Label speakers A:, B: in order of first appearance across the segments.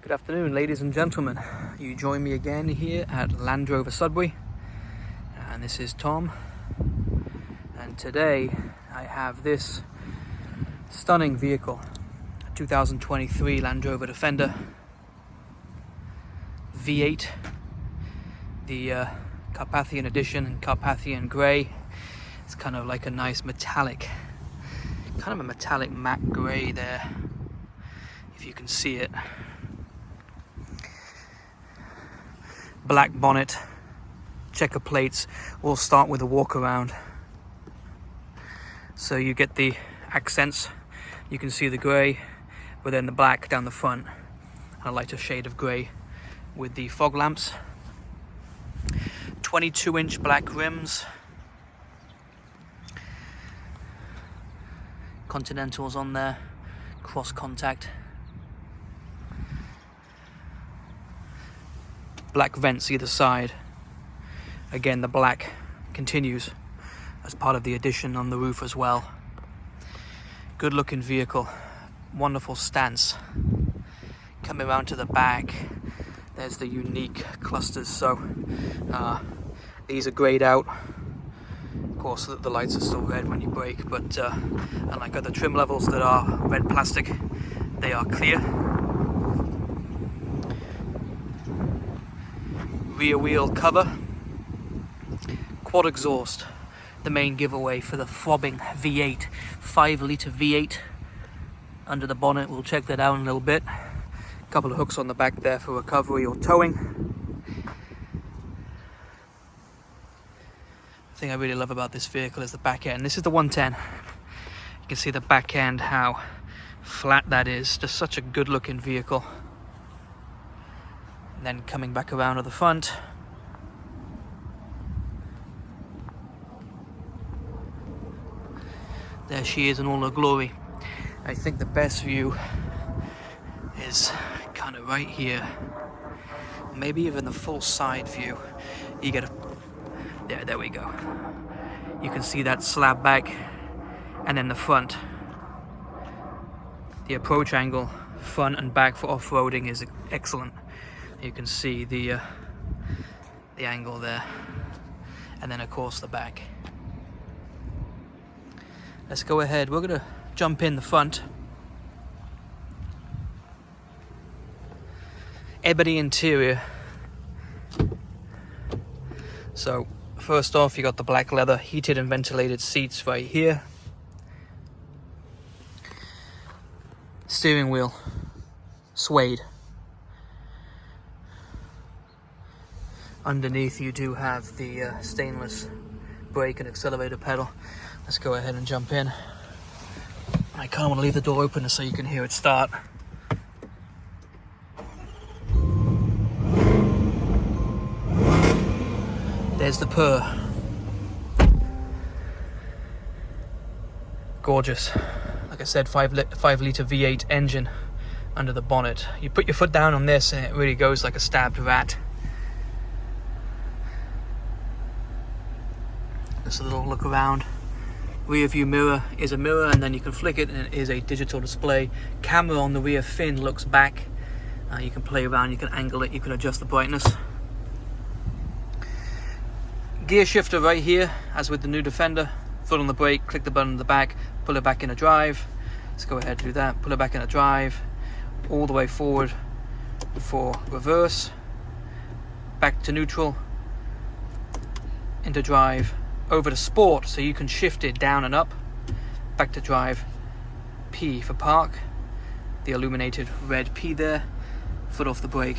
A: Good afternoon, ladies and gentlemen. You join me again here at Land Rover Sudbury, and this is Tom. And today I have this stunning vehicle, a 2023 Land Rover Defender V8, the Carpathian edition in Carpathian grey. It's kind of like a nice metallic, kind of a metallic matte grey there, if you can see it. Black bonnet, checker plates, all start with a Walkaround. So you get the accents, you can see the grey, but then the black down the front, and a lighter shade of grey with the fog lamps. 22-inch black rims, Continentals on there, cross contact. Black vents either side. Again, the black continues as part of the addition on the roof as well. Good looking vehicle, wonderful stance. Coming around to the back, there's the unique clusters. So these are grayed out. Of course, the lights are still red when you brake, but unlike other trim levels that are red plastic, they are clear. Rear wheel cover, quad exhaust, the main giveaway for the throbbing V8, 5-litre V8 under the bonnet. We'll check that out in a little bit. A couple of hooks on the back there for recovery or towing. The thing I really love about this vehicle is the back end. This is the 110. You can see the back end, how flat that is. Just such a good looking vehicle. And then coming back around to the front, there she is in all her glory. I think the best view is kind of right here, maybe even the full side view. You get a there we go. You can see that slab back, and then the front. The approach angle front and back for off-roading is excellent. You can see the angle there, and then of course the back. Let's go ahead. We're gonna jump in the front. Ebony interior. So first off, you got the black leather heated and ventilated seats right here. Steering wheel suede. Underneath you do have the stainless brake and accelerator pedal. Let's go ahead and jump in. I kind of want to leave the door open so you can hear it start. There's the purr. Gorgeous. Like I said, 5-litre V8 engine under the bonnet. You put your foot down on this and it really goes like a stabbed rat. Just a little look around. Rear view mirror is a mirror, and then you can flick it and it is a digital display. Camera on the rear fin looks back. You can play around, you can angle it, you can adjust the brightness. Gear shifter right here, as with the new Defender. Foot on the brake, click the button in the back, pull it back in a drive. Let's go ahead and do that. Pull it back in a drive, all the way forward for reverse, back to neutral, into drive, over to sport, so you can shift it down and up, back to drive, P for park, the illuminated red P there, foot off the brake.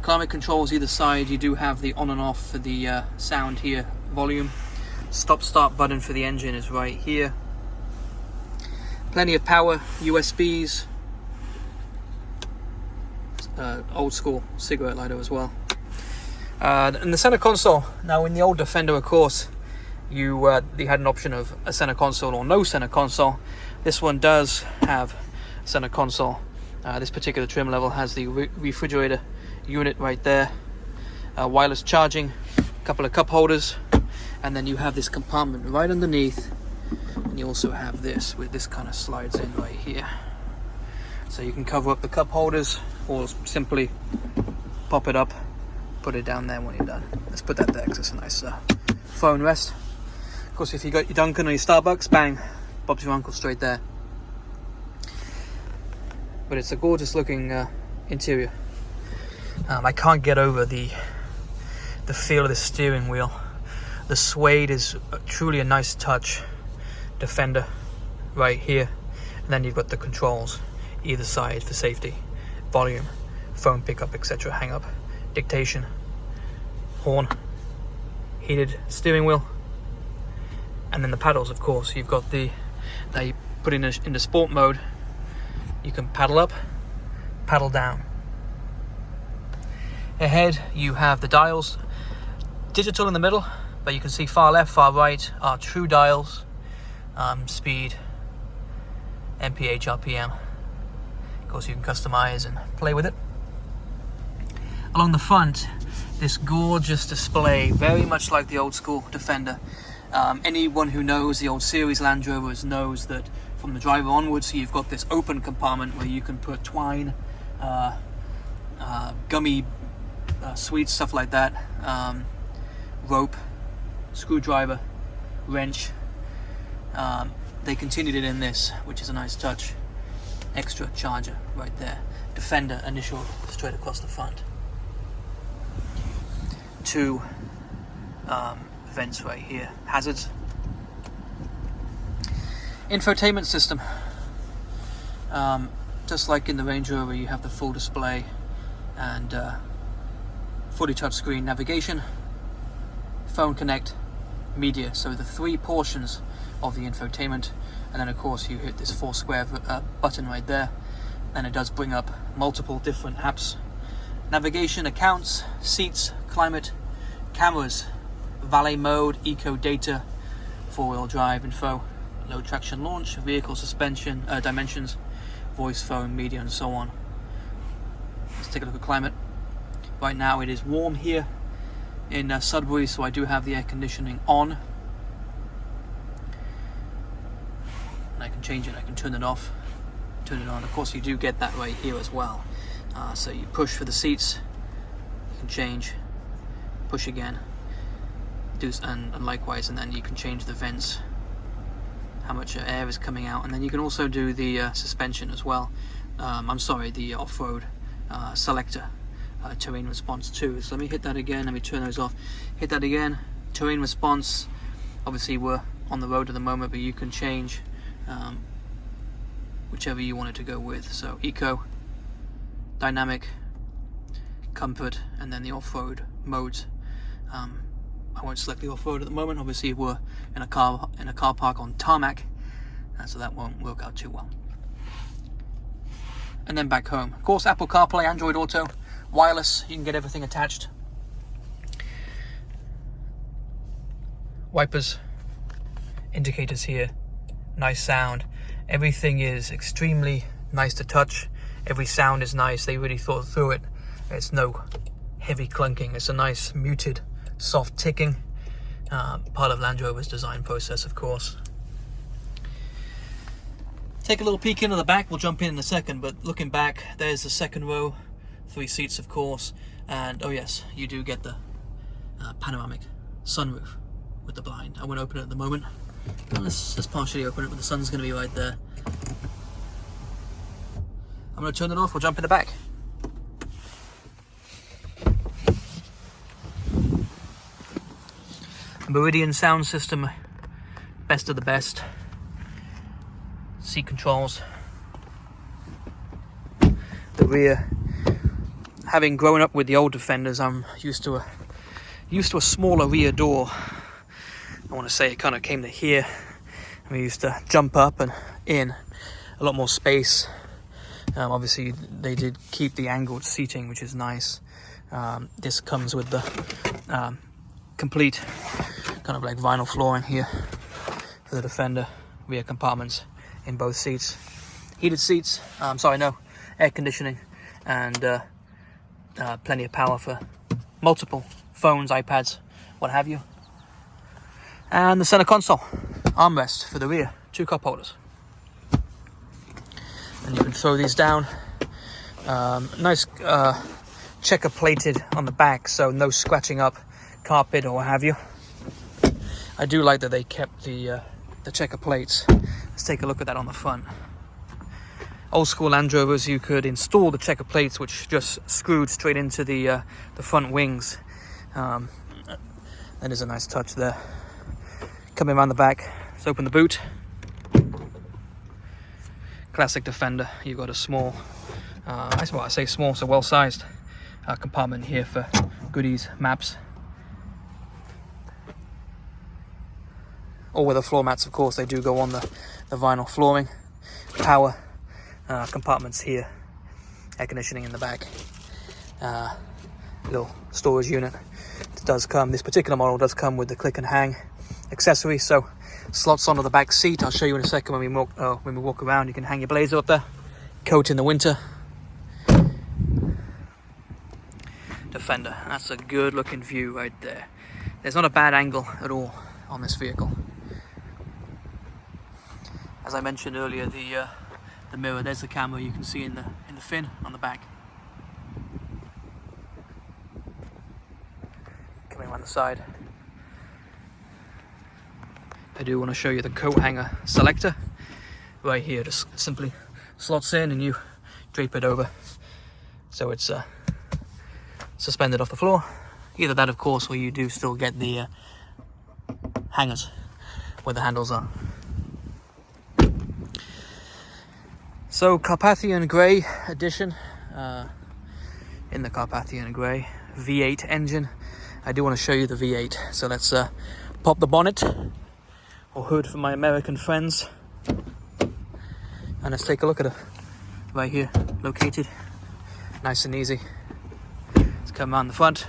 A: Climate controls either side. You do have the on and off for the sound here, volume. Stop start button for the engine is right here. Plenty of power, USBs, old school cigarette lighter as well. And the center console. Now in the old Defender, of course, you had an option of a center console or no center console. This one does have center console. This particular trim level has the refrigerator unit right there, wireless charging, a couple of cup holders, and then you have this compartment right underneath, and you also have this, where this kind of slides in right here. So you can cover up the cup holders or simply pop it up, put it down there when you're done. Let's put that there because it's a nice phone rest. Of course, if you got your Dunkin' or your Starbucks, bang, Bob's your uncle straight there. But it's a gorgeous looking interior. I can't get over the feel of the steering wheel. The suede is truly a nice touch. Defender right here, and then you've got the controls either side for safety, volume, phone pickup, etc., hang up, dictation, horn, heated steering wheel, and then the paddles. Of course, you've got now you put in into sport mode. You can paddle up, paddle down. Ahead you have the dials, digital in the middle, but you can see far left, far right are true dials, speed, mph, rpm. Of course, you can customize and play with it. Along the front, this gorgeous display, very much like the old school Defender. Anyone who knows the old series Land Rovers knows that from the driver onwards, you've got this open compartment where you can put twine, gummy sweets, stuff like that, rope, screwdriver, wrench. They continued it in this, which is a nice touch. Extra charger right there. Defender initial straight across the front. Two vents right here. Hazards. Infotainment system. Just like in the Range Rover, you have the full display and fully touchscreen navigation, phone connect, media. So the three portions of the infotainment, and then of course you hit this 4 square button right there, and it does bring up multiple different apps: navigation, accounts, seats, climate, cameras, valet mode, eco data, 4-wheel drive info, low traction launch, vehicle suspension, dimensions, voice, phone, media, and so on. Let's take a look at climate. Right now it is warm here in Sudbury, so I do have the air conditioning on. And I can change it, I can turn it off, turn it on. Of course, you do get that right here as well. So you push for the seats, you can change, push again, and likewise, and then you can change the vents, how much air is coming out, and then you can also do the suspension as well. I'm sorry, the off-road selector, terrain response too. So let me hit that again, let me turn those off, hit that again, terrain response. Obviously we're on the road at the moment, but you can change whichever you wanted to go with. So eco, dynamic, comfort, and then the off-road modes. I won't select the off-road at the moment. Obviously we're in a car park on tarmac, so that won't work out too well. And then back home, of course, Apple CarPlay, Android Auto, wireless, you can get everything attached. Wipers, indicators here, nice sound. Everything is extremely nice to touch. Every sound is nice. They really thought through it. It's no heavy clunking. It's a nice muted, soft ticking, part of Land Rover's design process, of course. Take a little peek into the back. We'll jump in a second, but looking back, there's the second row, 3 seats, of course, and oh yes, you do get the panoramic sunroof with the blind. I won't open it at the moment. Let's partially open it, but the sun's going to be right there. I'm going to turn it off. We'll jump in the back. Meridian sound system, best of the best. Seat controls. The rear. Having grown up with the old Defenders, I'm used to a smaller rear door. I want to say it kind of came to here. We used to jump up and in, a lot more space. Obviously, they did keep the angled seating, which is nice. This comes with the complete kind of like vinyl flooring here for the Defender, rear compartments in both seats, heated seats, air conditioning, and plenty of power for multiple phones, iPads, what have you. And the center console, armrest for the rear, 2 cup holders. And you can throw these down. Nice checker plated on the back, so no scratching up carpet or what have you. I do like that they kept the checker plates. Let's take a look at that on the front. Old school Land Rovers, you could install the checker plates, which just screwed straight into the front wings. That is a nice touch there. Coming around the back, let's open the boot. Classic Defender. You've got a small, I say small, so well-sized compartment here for goodies, maps. All weather floor mats, of course, they do go on the vinyl flooring. Power compartments here. Air conditioning in the back. Little storage unit. It does come, this particular model does come with the click and hang accessory, so slots onto the back seat. I'll show you in a second when we walk around. You can hang your blazer up there, coat in the winter. Defender, that's a good looking view right there. There's not a bad angle at all on this vehicle. As I mentioned earlier, the mirror, there's the camera you can see in the fin on the back. Coming around the side, I do want to show you the coat hanger selector. Right here, just simply slots in and you drape it over, so it's suspended off the floor. Either that, of course, or you do still get the hangers where the handles are. So Carpathian Grey edition, in the Carpathian Grey V8 engine. I do want to show you the V8, so let's pop the bonnet or hood for my American friends, and let's take a look at it. Right here, located, nice and easy. Let's come around the front.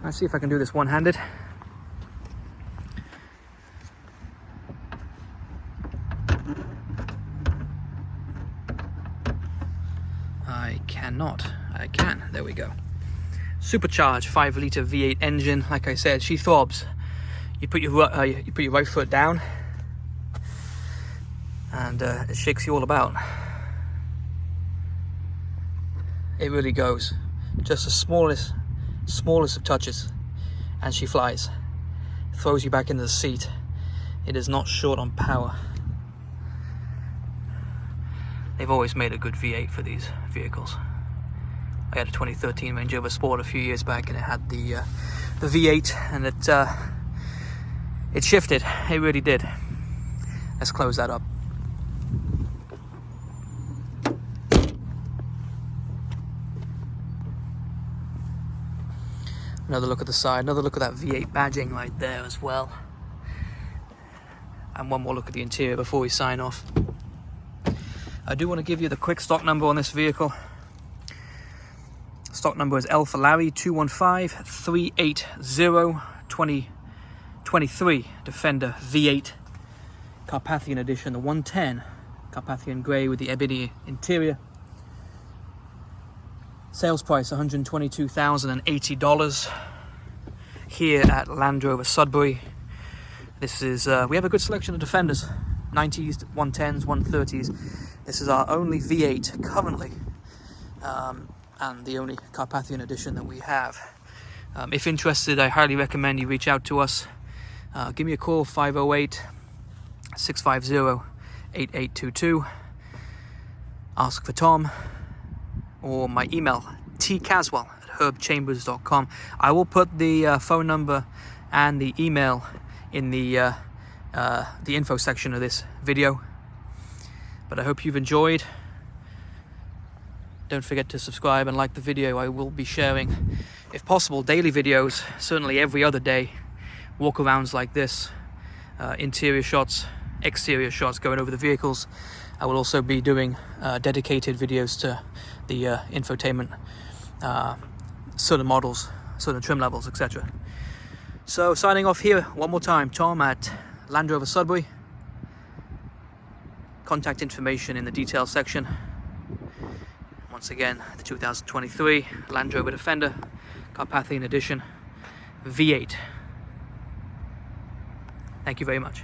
A: Let's see if I can do this one-handed. I cannot. I can. There we go. Supercharged 5-litre V8 engine. Like I said, she throbs. You put your right foot down, and it shakes you all about. It really goes. Just the smallest of touches, and she flies. Throws you back into the seat. It is not short on power. They've always made a good V8 for these vehicles. I had a 2013 Range Rover Sport a few years back, and it had the V8, and it shifted. It really did. Let's close that up. Another look at the side. Another look at that V8 badging right there as well. And one more look at the interior before we sign off. I do want to give you the quick stock number on this vehicle. Stock number is L for Larry 215-380-2023 Defender V8 Carpathian edition, the 110 Carpathian Grey with the ebony interior. Sales price $122,080 here at Land Rover Sudbury. This is we have a good selection of Defenders, 90s, 110s, 130s. This is our only V8 currently, and the only Carpathian edition that we have. If interested, I highly recommend you reach out to us. Give me a call, 508-650-8822. Ask for Tom, or my email, tcaswell@herbchambers.com. I will put the phone number and the email in the info section of this video. But I hope you've enjoyed. Don't forget to subscribe and like the video. I will be sharing, if possible, daily videos, certainly every other day, walkarounds like this, interior shots, exterior shots going over the vehicles. I will also be doing dedicated videos to the infotainment, certain models, certain trim levels, etc. So signing off here one more time, Tom at Land Rover Sudbury. Contact information in the details section. Once again, the 2023 Land Rover Defender Carpathian Edition V8. Thank you very much.